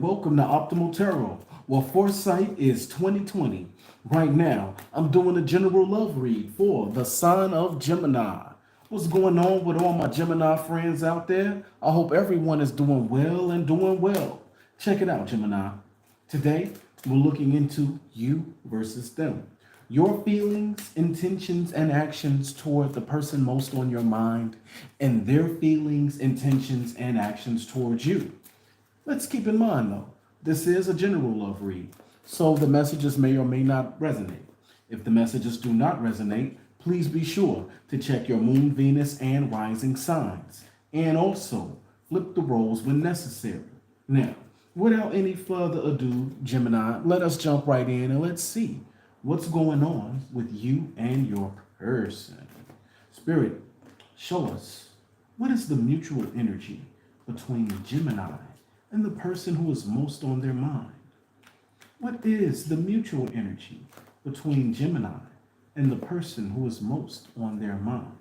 Welcome to Optimal Tarot. Well, foresight is 2020. Right now, I'm doing a general love read for the sign of Gemini. What's going on with all my Gemini friends out there? I hope everyone is doing well and doing well. Check it out, Gemini. Today, we're looking into you versus them. Your feelings, intentions, and actions toward the person most on your mind, and their feelings, intentions, and actions towards you. Let's keep in mind, though, this is a general love read, so the messages may or may not resonate. If the messages do not resonate, please be sure to check your moon, Venus, and rising signs, and also flip the roles when necessary. Now, without any further ado, Gemini, let us jump right in and let's see what's going on with you and your person. Spirit, show us what is the mutual energy between Gemini and the person who is most on their mind. What is the mutual energy between Gemini and the person who is most on their mind?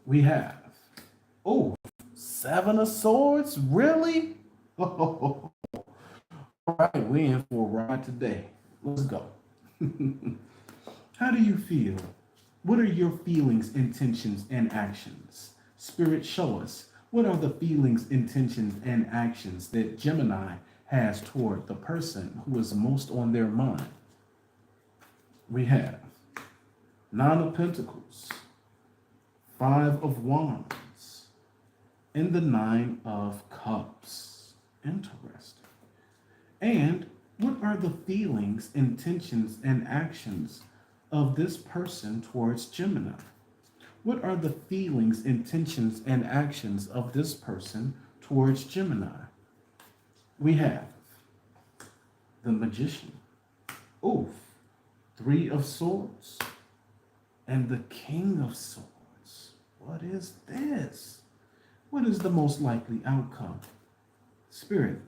We have, oh, Seven of Swords? Really? All right, we're in for a ride today. Let's go. How do you feel? What are your feelings, intentions, and actions? Spirit, show us. What are the feelings, intentions, and actions that Gemini has toward the person who is most on their mind? We have Nine of Pentacles, Five of Wands, and the Nine of Cups. Interesting. And what are the feelings, intentions, and actions of this person towards Gemini? What are the feelings, intentions, and actions of this person towards Gemini? We have the Magician, Oof, Three of Swords, and the King of Swords. What is this? What is the most likely outcome? Spirit,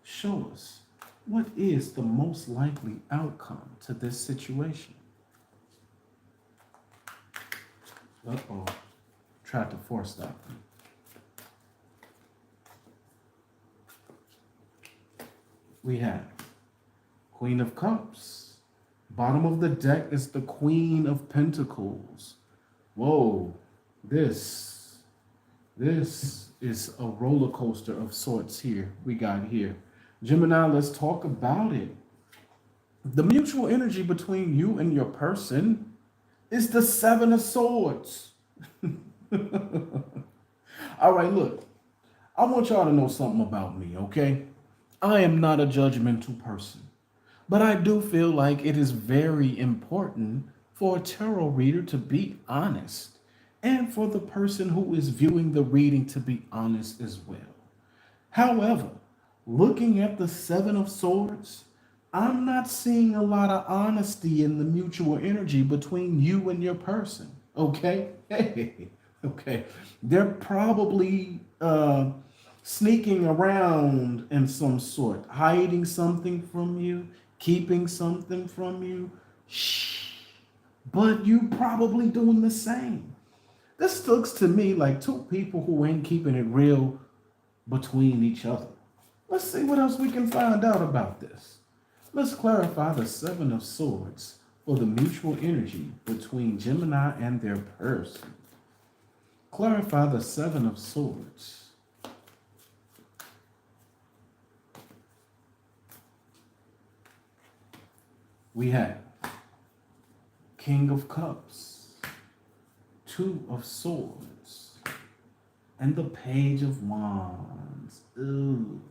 show us. What is the most likely outcome to this situation? Uh-oh. Tried to force that one. We have Queen of Cups. Bottom of the deck is the Queen of Pentacles. Whoa. This is a roller coaster of sorts here. We got here. Gemini, let's talk about it. The mutual energy between you and your person is the Seven of Swords. All right, look, I want y'all to know something about me, okay? I am not a judgmental person, but I do feel like it is very important for a tarot reader to be honest and for the person who is viewing the reading to be honest as well. However, looking at the Seven of Swords, I'm not seeing a lot of honesty in the mutual energy between you and your person. Okay? Hey, okay. They're probably sneaking around in some sort, hiding something from you, keeping something from you. Shh. But you probably doing the same. This looks to me like two people who ain't keeping it real between each other. Let's see what else we can find out about this. Let's clarify the Seven of Swords for the mutual energy between Gemini and their person. Clarify the Seven of Swords. We have King of Cups, Two of Swords, and the Page of Wands. Ooh.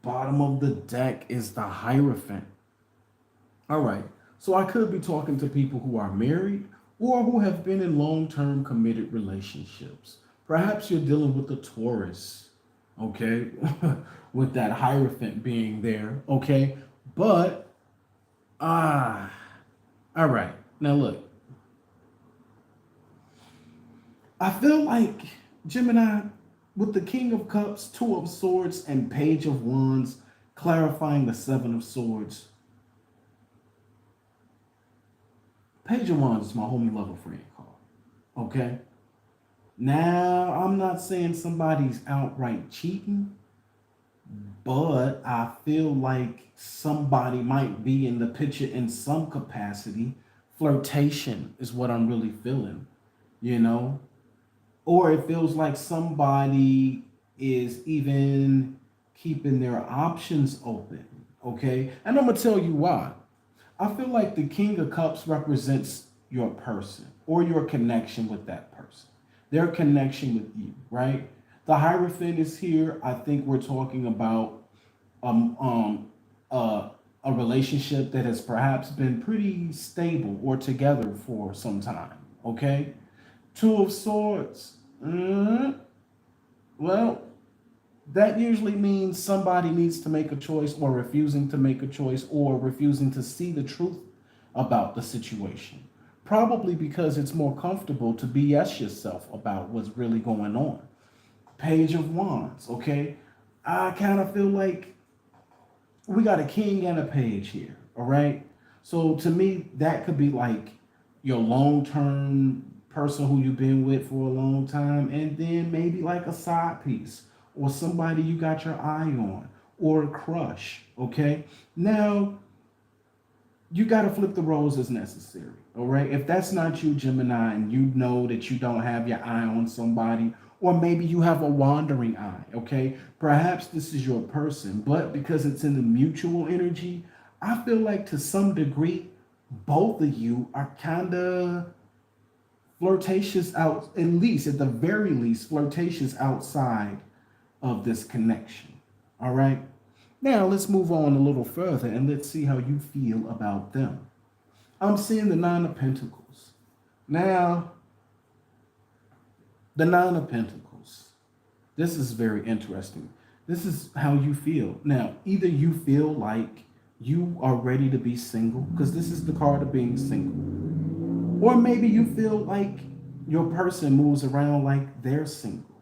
Bottom of the deck is the Hierophant. All right, so I could be talking to people who are married or who have been in long-term committed relationships. Perhaps you're dealing with a Taurus, okay, with that Hierophant being there, okay? But, all right, now look, I feel like Gemini, with the King of Cups, Two of Swords, and Page of Wands, clarifying the Seven of Swords. Page of Wands is my homie lover friend card. Okay? Now, I'm not saying somebody's outright cheating, but I feel like somebody might be in the picture in some capacity. Flirtation is what I'm really feeling, you know? Or it feels like somebody is even keeping their options open, okay? And I'm gonna tell you why. I feel like the King of Cups represents your person or your connection with that person, their connection with you, right? The Hierophant is here. I think we're talking about um, um, uh, a relationship that has perhaps been pretty stable or together for some time, okay? Two of Swords. Well, that usually means somebody needs to make a choice or refusing to make a choice or refusing to see the truth about the situation. Probably because it's more comfortable to BS yourself about what's really going on. Page of Wands, okay? I kind of feel like we got a king and a page here, all right? So to me, that could be like your long term person who you've been with for a long time, and then maybe like a side piece or somebody you got your eye on or a crush, okay? Now, you got to flip the roles as necessary. All right. If that's not you, Gemini, and you know that you don't have your eye on somebody, or maybe you have a wandering eye, okay? Perhaps this is your person, but because it's in the mutual energy, I feel like to some degree, both of you are kind of flirtatious out, at least, at the very least, flirtatious outside of this connection. All right. Now let's move on a little further and let's see how you feel about them. I'm seeing the Nine of Pentacles. Now, the Nine of Pentacles. This is very interesting. This is how you feel. Now, either you feel like you are ready to be single, because this is the card of being single, or maybe you feel like your person moves around like they're single.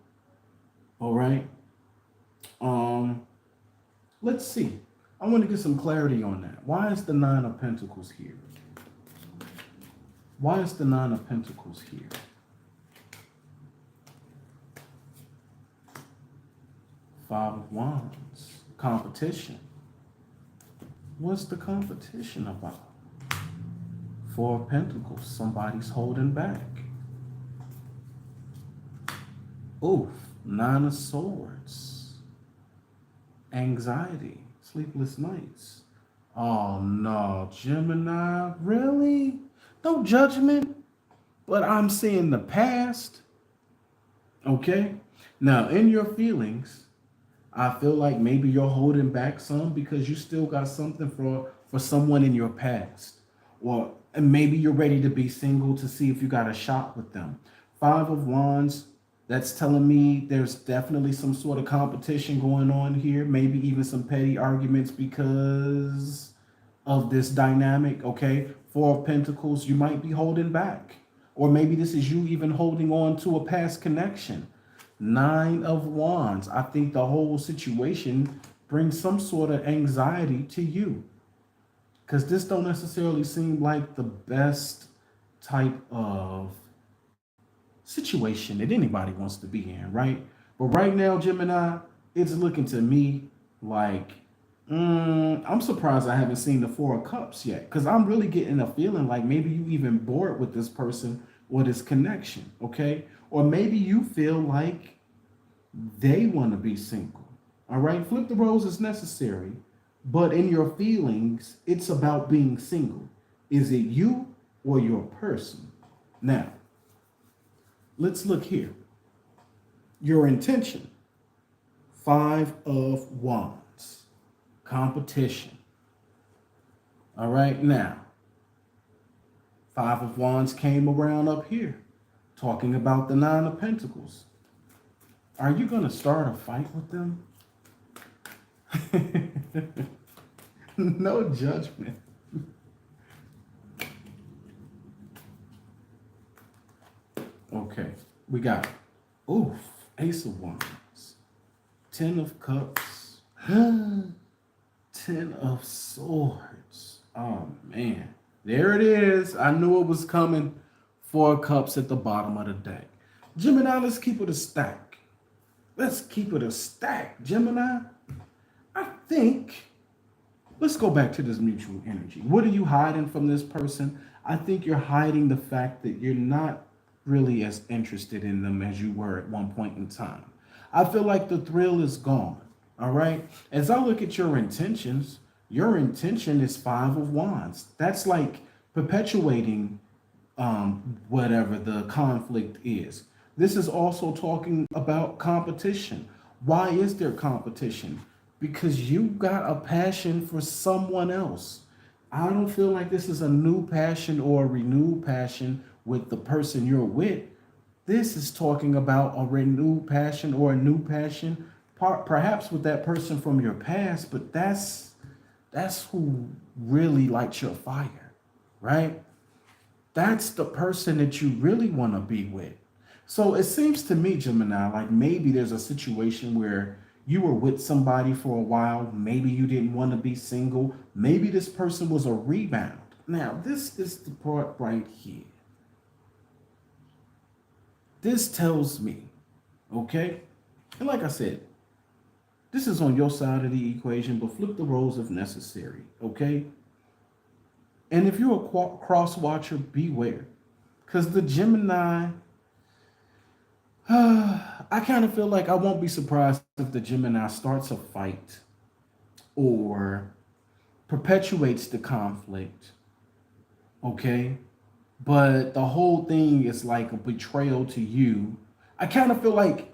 All right. Um, let's see. I want to get some clarity on that. Why is the Nine of Pentacles here? Why is the Nine of Pentacles here? Five of Wands. Competition. What's the competition about? Four of Pentacles. Somebody's holding back. Oof. Nine of Swords. Anxiety. Sleepless nights. Oh no, Gemini. Really? No judgment. But I'm seeing the past. Okay? Now, in your feelings, I feel like maybe you're holding back some because you still got something for someone in your past. Or and maybe you're ready to be single to see if you got a shot with them. Five of Wands, that's telling me there's definitely some sort of competition going on here, maybe even some petty arguments because of this dynamic, okay? Four of Pentacles, you might be holding back. Or maybe this is you even holding on to a past connection. Nine of Wands, I think the whole situation brings some sort of anxiety to you. Because this don't necessarily seem like the best type of situation that anybody wants to be in, right? But right now, Gemini, it's looking to me like I'm surprised I haven't seen the Four of Cups yet, because I'm really getting a feeling like maybe you even bored with this person or this connection, okay? Or maybe you feel like they want to be single, all right? Flip the roles as necessary, but in your feelings, it's about being single. Is it you or your person? Now, let's look here. Your intention. Five of Wands. Competition. All right, now, Five of Wands came around up here, talking about the Nine of Pentacles. Are you going to start a fight with them? No judgment. Okay, we got, oof, Ace of Wands, Ten of Cups, Ten of Swords. Oh, man. There it is. I knew it was coming. Four Cups at the bottom of the deck. Gemini, let's keep it a stack. Let's keep it a stack, Gemini. I think, let's go back to this mutual energy. What are you hiding from this person? I think you're hiding the fact that you're not really as interested in them as you were at one point in time. I feel like the thrill is gone. All right. As I look at your intention is Five of Wands. That's like perpetuating whatever the conflict is. This is also talking about competition. Why is there competition? Because you got a passion for someone else. I don't feel like this is a new passion or a renewed passion with the person you're with. This is talking about a renewed passion or a new passion, perhaps with that person from your past, but that's who really lights your fire, right? That's the person that you really want to be with. So it seems to me, Gemini, like maybe there's a situation where you were with somebody for a while. Maybe you didn't want to be single. Maybe this person was a rebound. Now, this is the part right here. This tells me, okay? And like I said, this is on your side of the equation, but flip the roles if necessary, okay? And if you're a cross watcher, beware. Because the Gemini, I kind of feel like I won't be surprised if the Gemini starts a fight or perpetuates the conflict, okay? But the whole thing is like a betrayal to you. I kind of feel like,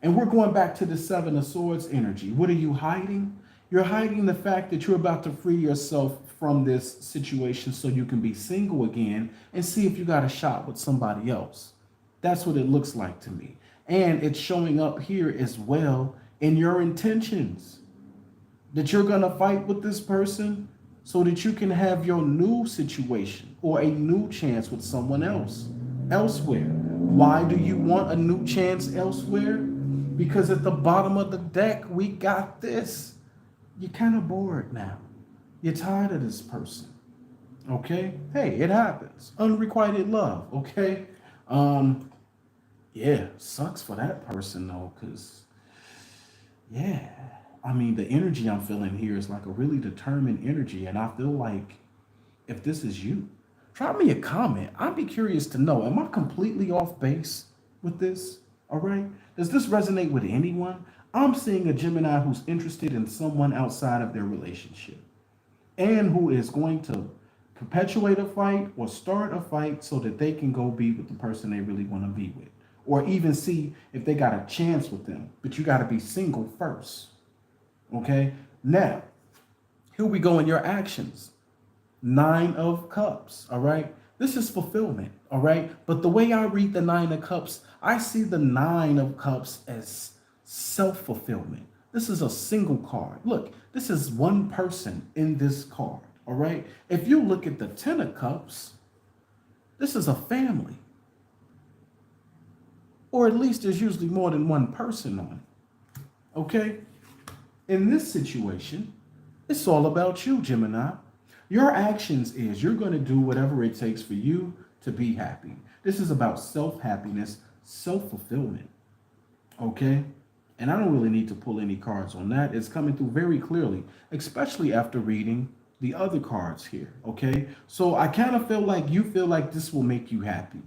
and we're going back to the Seven of Swords energy. What are you hiding? You're hiding the fact that you're about to free yourself from this situation so you can be single again and see if you got a shot with somebody else. That's what it looks like to me. And it's showing up here as well in your intentions that you're going to fight with this person so that you can have your new situation or a new chance with someone else elsewhere. Why do you want a new chance elsewhere? Because at the bottom of the deck, we got this. You're kind of bored now. You're tired of this person. Okay? Hey, it happens. Unrequited love. Okay? Yeah, sucks for that person though, because yeah, I mean, the energy I'm feeling here is like a really determined energy, and I feel like if this is you, drop me a comment. I'd be curious to know, am I completely off base with this? All right, does this resonate with anyone? I'm seeing a Gemini who's interested in someone outside of their relationship and who is going to perpetuate a fight or start a fight so that they can go be with the person they really want to be with, or even see if they got a chance with them. But you got to be single first. Okay, now here we go in your actions. Nine of Cups. All right, this is fulfillment. All right, but the way I read the Nine of Cups, I see the Nine of Cups as self-fulfillment. This is a single card. Look, this is one person in this card. All right, if you look at the Ten of Cups, this is a family, or at least there's usually more than one person on it. Okay, in this situation, it's all about you, Gemini. Your actions is you're going to do whatever it takes for you to be happy. This is about self-happiness, self-fulfillment. Okay? And I don't really need to pull any cards on that. It's coming through very clearly, especially after reading the other cards here. Okay? So I kind of feel like you feel like this will make you happy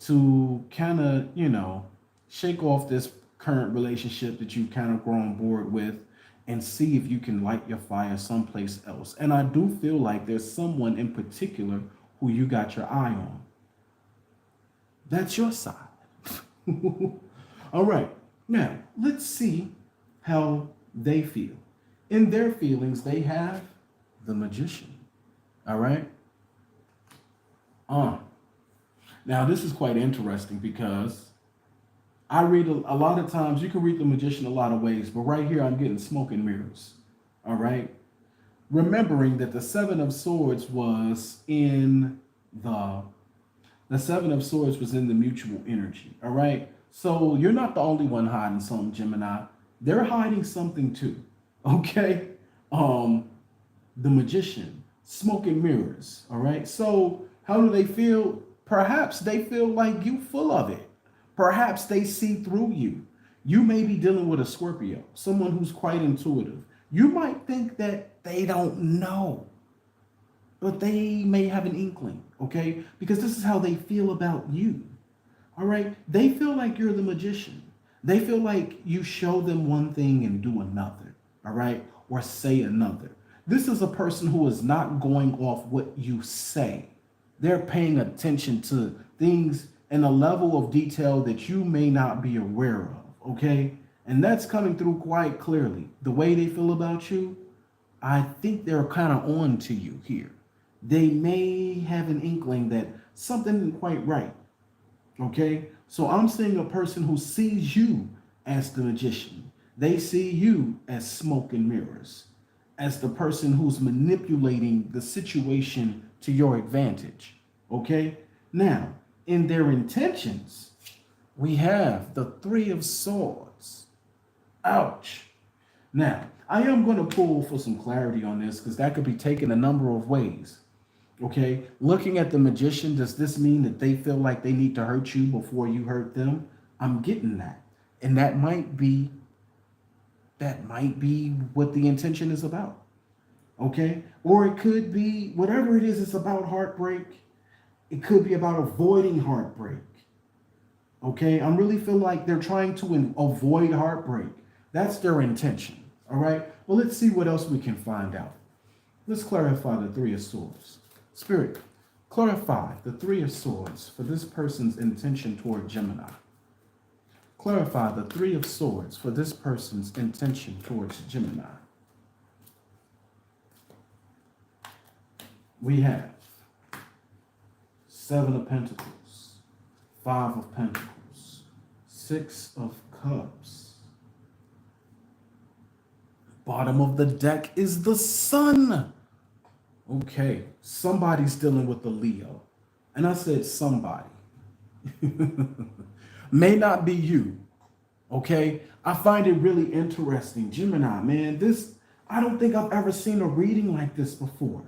to kind of, shake off this current relationship that you've kind of grown bored with and see if you can light your fire someplace else. And I do feel like there's someone in particular who you got your eye on. That's your side. All right. Now, let's see how they feel. In their feelings, they have the Magician. All right. Now, this is quite interesting because I read a lot of times, you can read the Magician a lot of ways, but right here I'm getting smoke and mirrors. All right. Remembering that the Seven of Swords was in the Seven of Swords was in the mutual energy. All right. So you're not the only one hiding something, Gemini. They're hiding something too. Okay. The Magician, smoke and mirrors. All right. So how do they feel? Perhaps they feel like you full of it. Perhaps they see through you. You may be dealing with a Scorpio, someone who's quite intuitive. You might think that they don't know, but they may have an inkling, okay? Because this is how they feel about you. All right? They feel like you're the magician. They feel like you show them one thing and do another, all right? Or say another. This is a person who is not going off what you say. They're paying attention to things in a level of detail that you may not be aware of, okay? And that's coming through quite clearly. The way they feel about you, I think they're kind of on to you here. They may have an inkling that something isn't quite right. Okay? So I'm seeing a person who sees you as the magician. They see you as smoke and mirrors, as the person who's manipulating the situation to your advantage. Okay? Now, in their intentions, we have the Three of Swords. Ouch. Now, I am going to pull for some clarity on this because that could be taken a number of ways. Okay, looking at the magician, does this mean that they feel like they need to hurt you before you hurt them? I'm getting that. And that might be what the intention is about. Okay? Or it could be whatever it is, it's about heartbreak. It could be about avoiding heartbreak. Okay? I really feel like they're trying to avoid heartbreak. That's their intention. All right? Well, let's see what else we can find out. Let's clarify the Three of Swords. Spirit, clarify the Three of Swords for this person's intention toward Gemini. Clarify the Three of Swords for this person's intention towards Gemini. We have Seven of Pentacles, Five of Pentacles, Six of Cups. Bottom of the deck is the Sun. Okay, somebody's dealing with the Leo. And I said somebody. May not be you. Okay? I find it really interesting. Gemini, man, I don't think I've ever seen a reading like this before.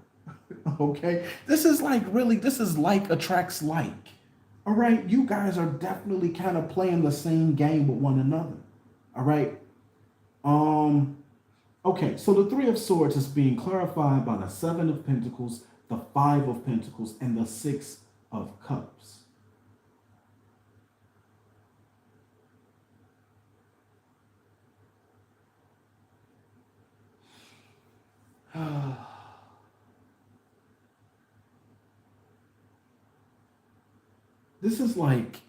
Okay? This is like attracts like. All right? You guys are definitely kind of playing the same game with one another. All right? Okay, so the Three of Swords is being clarified by the Seven of Pentacles, the Five of Pentacles, and the Six of Cups. This is like,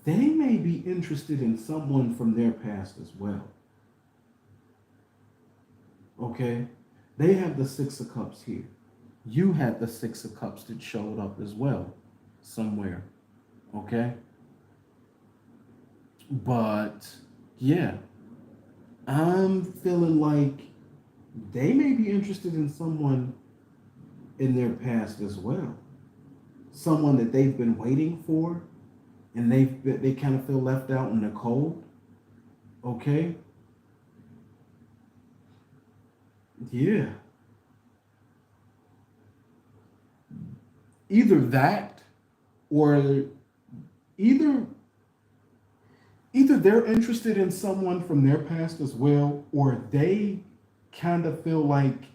they may be interested in someone from their past as well. Okay? They have the Six of Cups here. You had the Six of Cups that showed up as well somewhere. Okay? But, yeah. I'm feeling like they may be interested in someone in their past as well. Someone that they've been waiting for, and they kind of feel left out in the cold. Okay? Yeah. Either that, or either they're interested in someone from their past as well, or they kind of feel like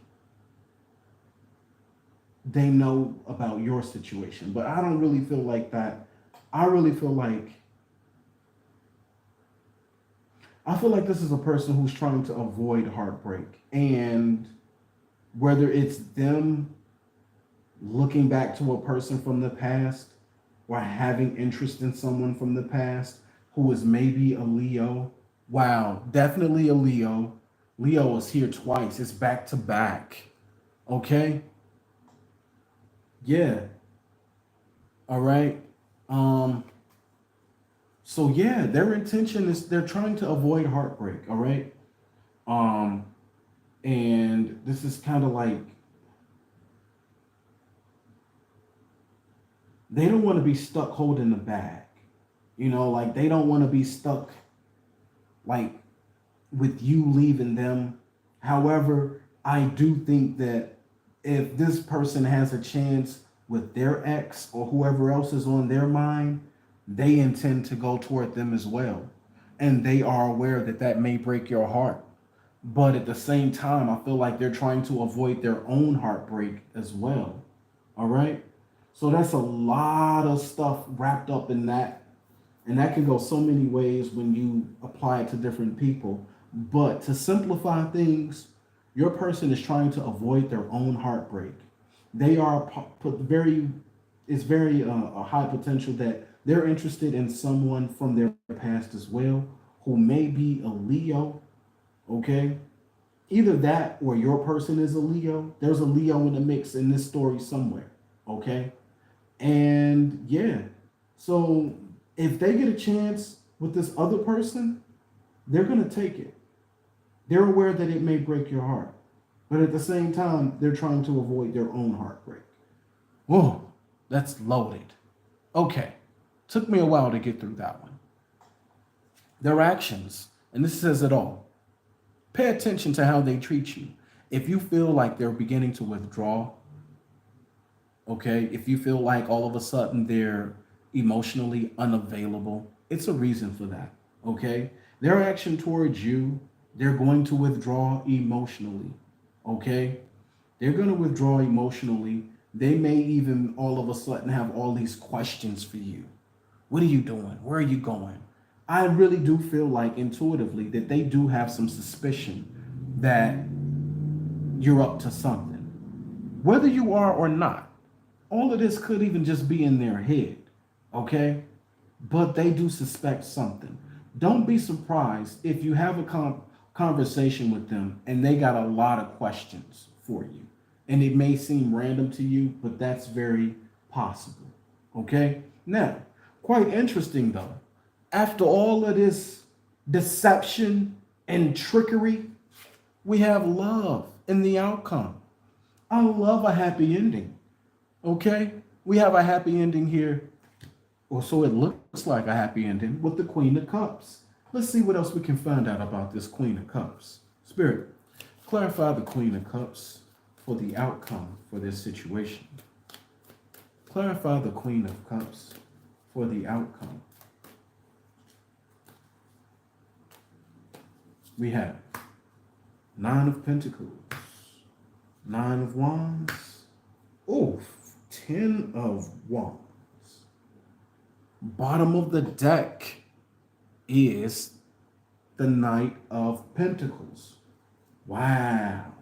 they know about your situation. But I don't really feel like that. I feel like this is a person who's trying to avoid heartbreak. And whether it's them looking back to a person from the past or having interest in someone from the past who is maybe a Leo. Wow, definitely a Leo. Leo is here twice. It's back to back. Okay? Yeah. All right. So yeah, their intention is they're trying to avoid heartbreak, all right? And this is kind of like they don't want to be stuck holding the bag. You know, like they don't want to be stuck like with you leaving them. However, I do think that if this person has a chance with their ex or whoever else is on their mind, they intend to go toward them as well. And they are aware that that may break your heart. But at the same time, I feel like they're trying to avoid their own heartbreak as well. All right. So that's a lot of stuff wrapped up in that. And that can go so many ways when you apply it to different people. But to simplify things, your person is trying to avoid their own heartbreak. They are very, it's very a high potential that they're interested in someone from their past as well, who may be a Leo. Okay. Either that or your person is a Leo. There's a Leo in the mix in this story somewhere. Okay. And yeah, so if they get a chance with this other person, they're going to take it. They're aware that it may break your heart, but at the same time, they're trying to avoid their own heartbreak. Whoa, that's loaded. Okay, took me a while to get through that one. Their actions, and this says it all. Pay attention to how they treat you. If you feel like they're beginning to withdraw, okay, if you feel like all of a sudden they're emotionally unavailable, it's a reason for that, okay? Their action towards you, they're going to withdraw emotionally, okay? They're going to withdraw emotionally. They may even all of a sudden have all these questions for you. What are you doing? Where are you going? I really do feel like intuitively that they do have some suspicion that you're up to something. Whether you are or not, all of this could even just be in their head, okay? But they do suspect something. Don't be surprised if you have a conversation with them and they got a lot of questions for you. And it may seem random to you, but that's very possible, okay? Now, quite interesting though. After all of this deception and trickery, we have love in the outcome. I love a happy ending. Okay? We have a happy ending here. Or so it looks like a happy ending with the Queen of Cups. Let's see what else we can find out about this Queen of Cups. Spirit, clarify the Queen of Cups for the outcome for this situation. Clarify the Queen of Cups for the outcome. We have Nine of Pentacles, Nine of Wands, oh, 10 of Wands. Bottom of the deck is the Knight of Pentacles. Wow.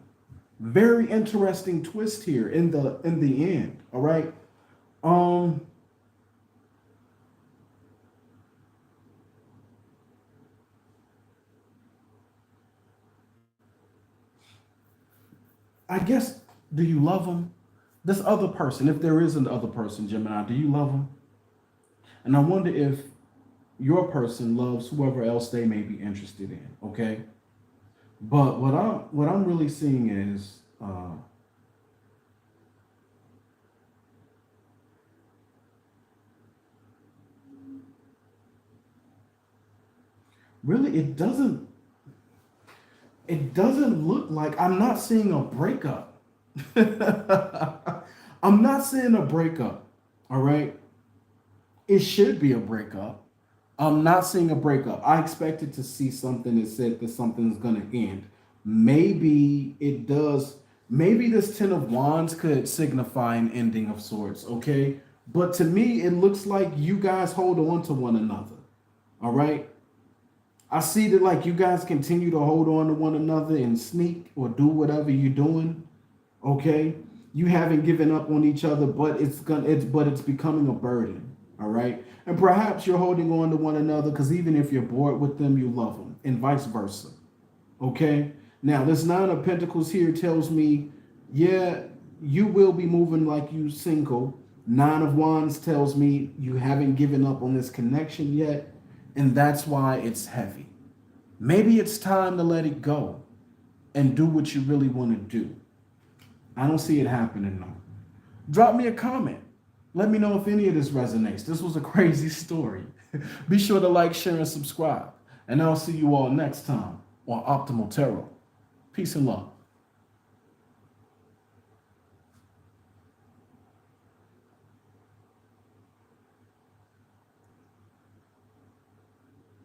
Very interesting twist here in the end, all right? I guess, do you love them? This other person, if there is an other person, Gemini, do you love them? And I wonder if your person loves whoever else they may be interested in, okay? But what I'm really seeing is really it doesn't look like, I'm not seeing a breakup. I'm not seeing a breakup. All right. It should be a breakup. I'm not seeing a breakup. I expected to see something that said that something's going to end. Maybe it does. Maybe this 10 of Wands could signify an ending of sorts. Okay. But to me, it looks like you guys hold on to one another. All right. I see that like you guys continue to hold on to one another and sneak or do whatever you're doing. Okay. You haven't given up on each other, but it's becoming a burden. All right. And perhaps you're holding on to one another because even if you're bored with them, you love them, and vice versa. Okay. Now, this Nine of Pentacles here tells me, yeah, you will be moving like you single. Nine of Wands tells me you haven't given up on this connection yet, and that's why it's heavy. Maybe it's time to let it go and do what you really want to do. I don't see it happening though. Drop me a comment. Let me know if any of this resonates. This was a crazy story. Be sure to like, share, and subscribe. And I'll see you all next time on Optimal Tarot. Peace and love.